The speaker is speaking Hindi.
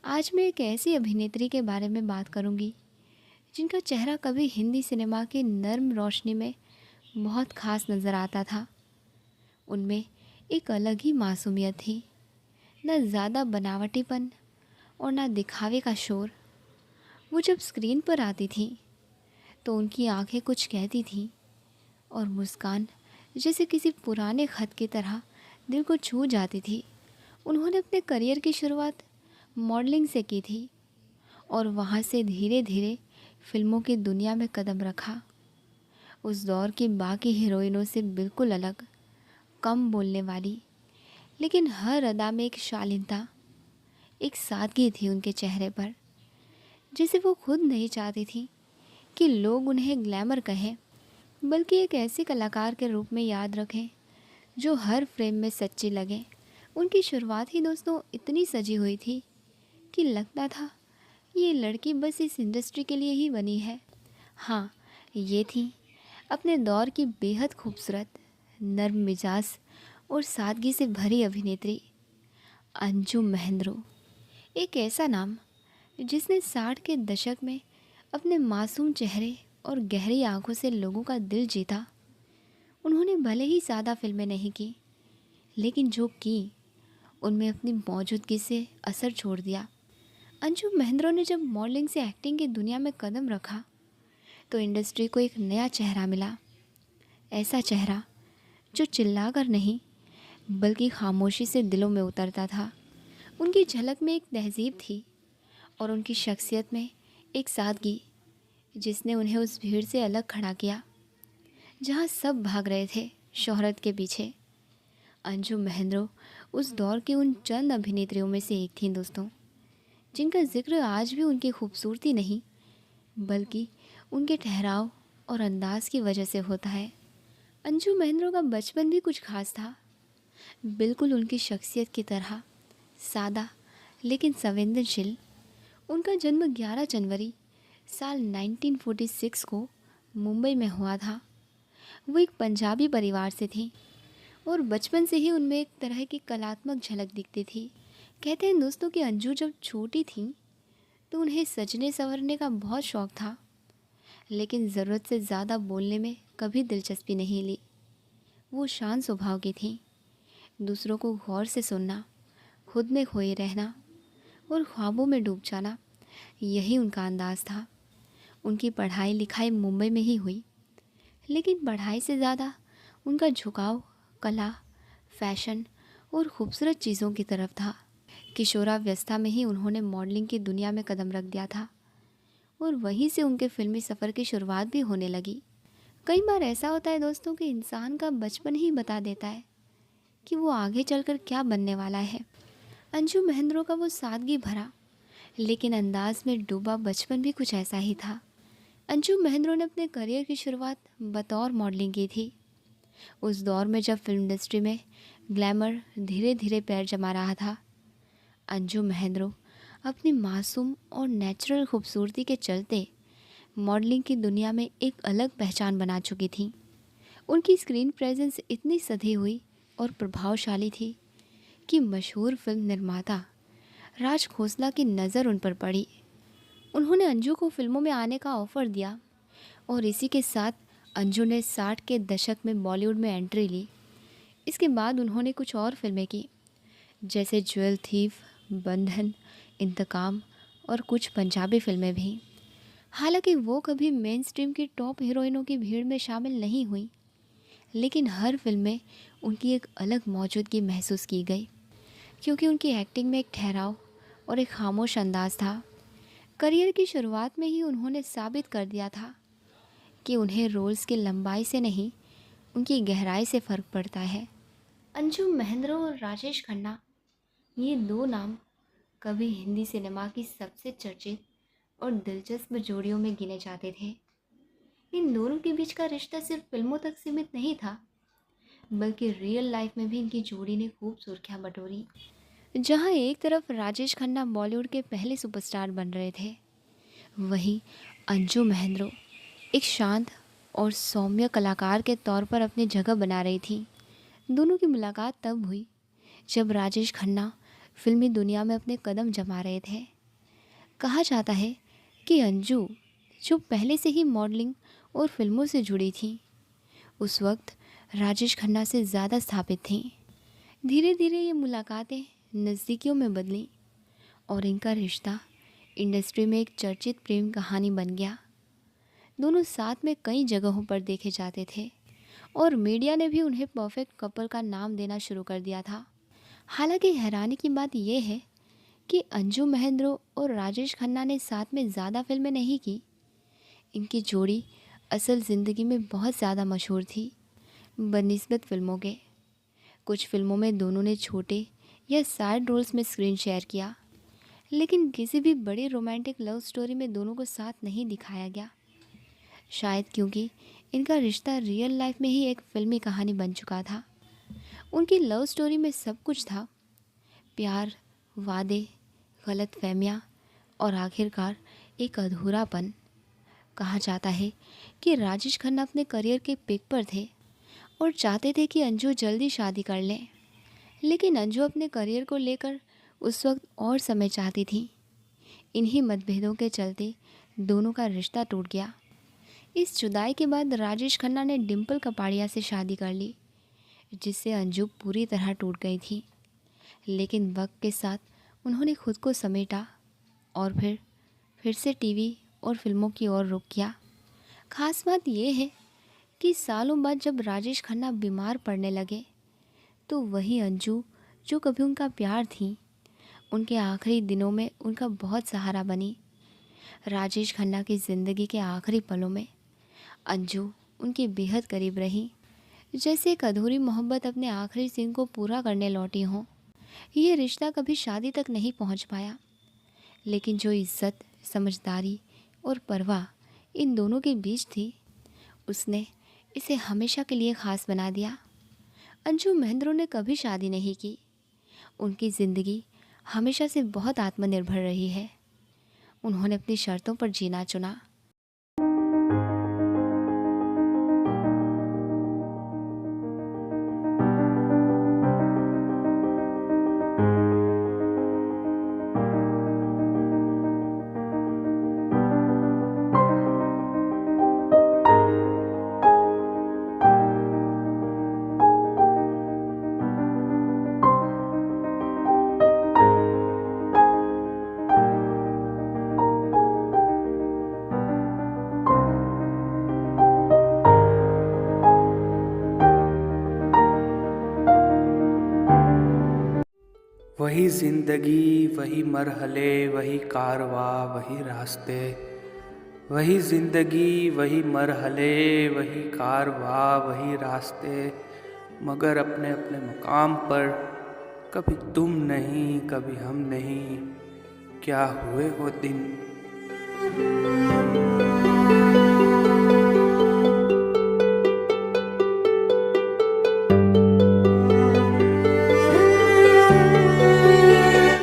आज मैं एक ऐसी अभिनेत्री के बारे में बात करूंगी जिनका चेहरा कभी हिंदी सिनेमा की नर्म रोशनी में बहुत खास नज़र आता था। उनमें एक अलग ही मासूमियत थी, न ज़्यादा बनावटीपन और न दिखावे का शोर। वो जब स्क्रीन पर आती थी तो उनकी आंखें कुछ कहती थीं और मुस्कान जैसे किसी पुराने ख़त की तरह दिल को छू जाती थी। उन्होंने अपने करियर की शुरुआत मॉडलिंग से की थी और वहाँ से धीरे धीरे फिल्मों की दुनिया में कदम रखा। उस दौर की बाकी हीरोइनों से बिल्कुल अलग, कम बोलने वाली, लेकिन हर अदा में एक शालीनता, एक सादगी थी उनके चेहरे पर, जिसे वो खुद नहीं चाहती थी कि लोग उन्हें ग्लैमर कहें, बल्कि एक ऐसे कलाकार के रूप में याद रखें जो हर फ्रेम में सच्ची लगे। उनकी शुरुआत ही दोस्तों इतनी सजी हुई थी कि लगता था ये लड़की बस इस इंडस्ट्री के लिए ही बनी है। हाँ, ये थी अपने दौर की बेहद खूबसूरत, नर्म मिजाज और सादगी से भरी अभिनेत्री अंजुम महेंद्रो। एक ऐसा नाम जिसने 60 के दशक में अपने मासूम चेहरे और गहरी आंखों से लोगों का दिल जीता। उन्होंने भले ही ज़्यादा फिल्में नहीं की, लेकिन जो की उनमें अपनी मौजूदगी से असर छोड़ दिया। अंजुम महेंद्रो ने जब मॉडलिंग से एक्टिंग की दुनिया में कदम रखा तो इंडस्ट्री को एक नया चेहरा मिला। ऐसा चेहरा जो चिल्लाकर नहीं बल्कि खामोशी से दिलों में उतरता था। उनकी झलक में एक तहजीब थी और उनकी शख्सियत में एक सादगी जिसने उन्हें उस भीड़ से अलग खड़ा किया जहाँ सब भाग रहे थे शोहरत के पीछे। अंजुम महेंद्रो उस दौर की उन चंद अभिनेत्रियों में से एक थीं दोस्तों, जिनका जिक्र आज भी उनकी खूबसूरती नहीं बल्कि उनके ठहराव और अंदाज की वजह से होता है। अंजुम महेंद्रो का बचपन भी कुछ खास था, बिल्कुल उनकी शख्सियत की तरह सादा लेकिन संवेदनशील। उनका जन्म 11 जनवरी साल 1946 को मुंबई में हुआ था। वो एक पंजाबी परिवार से थी और बचपन से ही उनमें एक तरह की कलात्मक झलक दिखती थी। कहते हैं दोस्तों कि अंजू जब छोटी थी तो उन्हें सजने संवरने का बहुत शौक़ था, लेकिन ज़रूरत से ज़्यादा बोलने में कभी दिलचस्पी नहीं ली। वो शांत स्वभाव की थी। दूसरों को गौर से सुनना, खुद में खोए रहना और ख्वाबों में डूब जाना, यही उनका अंदाज़ था। उनकी पढ़ाई लिखाई मुंबई में ही हुई, लेकिन पढ़ाई से ज़्यादा उनका झुकाव कला, फैशन और ख़ूबसूरत चीज़ों की तरफ था। किशोरावस्था में ही उन्होंने मॉडलिंग की दुनिया में कदम रख दिया था और वहीं से उनके फिल्मी सफ़र की शुरुआत भी होने लगी। कई बार ऐसा होता है दोस्तों कि इंसान का बचपन ही बता देता है कि वो आगे चलकर क्या बनने वाला है। अंजुम महेंद्रो का वो सादगी भरा लेकिन अंदाज में डूबा बचपन भी कुछ ऐसा ही था। अंजुम महेंद्रो ने अपने करियर की शुरुआत बतौर मॉडलिंग की थी। उस दौर में जब फिल्म इंडस्ट्री में ग्लैमर धीरे धीरे पैर जमा रहा था, अंजुम महेंद्रो अपनी मासूम और नेचुरल खूबसूरती के चलते मॉडलिंग की दुनिया में एक अलग पहचान बना चुकी थी। उनकी स्क्रीन प्रेजेंस इतनी सधी हुई और प्रभावशाली थी कि मशहूर फिल्म निर्माता राज खोसला की नज़र उन पर पड़ी। उन्होंने अंजू को फिल्मों में आने का ऑफ़र दिया और इसी के साथ अंजू ने 60 के दशक में बॉलीवुड में एंट्री ली। इसके बाद उन्होंने कुछ और फिल्में की, जैसे ज्वेल थीफ, बंधन, इंतकाम और कुछ पंजाबी फिल्में भी। हालांकि वो कभी मेन स्ट्रीम की टॉप हीरोइनों की भीड़ में शामिल नहीं हुई, लेकिन हर फिल्म में उनकी एक अलग मौजूदगी महसूस की गई, क्योंकि उनकी एक्टिंग में एक ठहराव और एक खामोश अंदाज था। करियर की शुरुआत में ही उन्होंने साबित कर दिया था कि उन्हें रोल्स की लंबाई से नहीं, उनकी गहराई से फ़र्क पड़ता है। अंजुम महेंद्रो और राजेश खन्ना, ये दो नाम कभी हिंदी सिनेमा की सबसे चर्चित और दिलचस्प जोड़ियों में गिने जाते थे। इन दोनों के बीच का रिश्ता सिर्फ फिल्मों तक सीमित नहीं था, बल्कि रियल लाइफ में भी इनकी जोड़ी ने खूब सुर्खियां बटोरी। जहां एक तरफ राजेश खन्ना बॉलीवुड के पहले सुपरस्टार बन रहे थे, वहीं अंजुम महेंद्रो एक शांत और सौम्य कलाकार के तौर पर अपनी जगह बना रही थी। दोनों की मुलाकात तब हुई जब राजेश खन्ना फिल्मी दुनिया में अपने कदम जमा रहे थे। कहा जाता है कि अंजू, जो पहले से ही मॉडलिंग और फिल्मों से जुड़ी थी, उस वक्त राजेश खन्ना से ज़्यादा स्थापित थीं। धीरे धीरे ये मुलाकातें नज़दीकियों में बदलीं और इनका रिश्ता इंडस्ट्री में एक चर्चित प्रेम कहानी बन गया। दोनों साथ में कई जगहों पर देखे जाते थे और मीडिया ने भी उन्हें परफेक्ट कपल का नाम देना शुरू कर दिया था। हालांकि हैरानी की बात यह है कि अंजू महेंद्रो और राजेश खन्ना ने साथ में ज़्यादा फिल्में नहीं की। इनकी जोड़ी असल ज़िंदगी में बहुत ज़्यादा मशहूर थी बनिस्बत फिल्मों के। कुछ फिल्मों में दोनों ने छोटे या साइड रोल्स में स्क्रीन शेयर किया, लेकिन किसी भी बड़ी रोमांटिक लव स्टोरी में दोनों को साथ नहीं दिखाया गया। शायद क्योंकि इनका रिश्ता रियल लाइफ में ही एक फिल्मी कहानी बन चुका था। उनकी लव स्टोरी में सब कुछ था, प्यार, वादे, गलतफहमियाँ और आखिरकार एक अधूरापन। कहा जाता है कि राजेश खन्ना अपने करियर के पीक पर थे और चाहते थे कि अंजू जल्दी शादी कर लें, लेकिन अंजू अपने करियर को लेकर उस वक्त और समय चाहती थी। इन्हीं मतभेदों के चलते दोनों का रिश्ता टूट गया। इस जुदाई के बाद राजेश खन्ना ने डिम्पल कपाड़िया से शादी कर ली, जिससे अंजू पूरी तरह टूट गई थी। लेकिन वक्त के साथ उन्होंने खुद को समेटा और फिर से टीवी और फिल्मों की ओर रुख किया। खास बात यह है कि सालों बाद जब राजेश खन्ना बीमार पड़ने लगे, तो वही अंजू जो कभी उनका प्यार थी, उनके आखिरी दिनों में उनका बहुत सहारा बनी। राजेश खन्ना की ज़िंदगी के आखिरी पलों में अंजू उनके बेहद करीब रही, जैसे एक अधूरी मोहब्बत अपने आखिरी सीन को पूरा करने लौटी हो। ये रिश्ता कभी शादी तक नहीं पहुंच पाया, लेकिन जो इज्जत, समझदारी और परवाह इन दोनों के बीच थी, उसने इसे हमेशा के लिए ख़ास बना दिया। अंजू महेंद्रो ने कभी शादी नहीं की। उनकी ज़िंदगी हमेशा से बहुत आत्मनिर्भर रही है। उन्होंने अपनी शर्तों पर जीना चुना। वही जिंदगी, वही मरहले, वही कारवा, वही रास्ते। वही जिंदगी, वही मरहले, वही कारवा, वही रास्ते, मगर अपने अपने मकाम पर। कभी तुम नहीं, कभी हम नहीं, क्या हुए वो दिन।